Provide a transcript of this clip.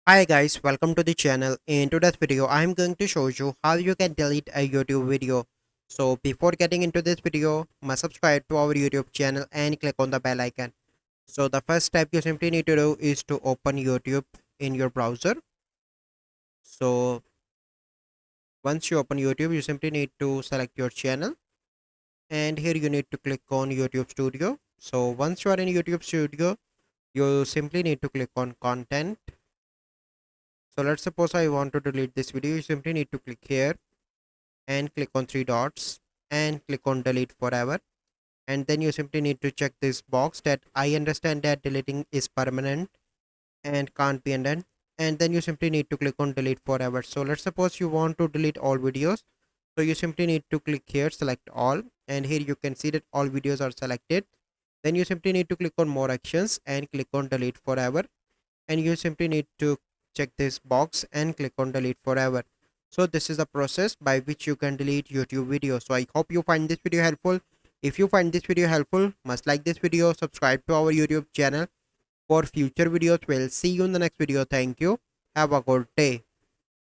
Hi guys, welcome to the channel. In today's video, I am going to show you how you can delete a YouTube video. So before getting into this video, must subscribe to our YouTube channel and click on the bell icon. So the first step you simply need to do is to open YouTube in your browser. So once you open YouTube, you simply need to select your channel and here you need to click on YouTube Studio. So once you are in YouTube Studio, you simply need to click on content. So let's suppose I want to delete this video, you simply need to click here and click on three dots and click on delete forever, and then you simply need to check this box that I understand that deleting is permanent and can't be undone, and then you simply need to click on delete forever. So let's suppose you want to delete all videos, so you simply need to click here, select all, and here you can see that all videos are selected. Then you simply need to click on more actions and click on delete forever, and you simply need to check this box and click on delete forever. So this is the process by which you can delete YouTube videos. So I hope you find this video helpful. If you find this video helpful, must like this video, subscribe to our YouTube channel for future videos. We'll see you in the next video. Thank you. Have a good day.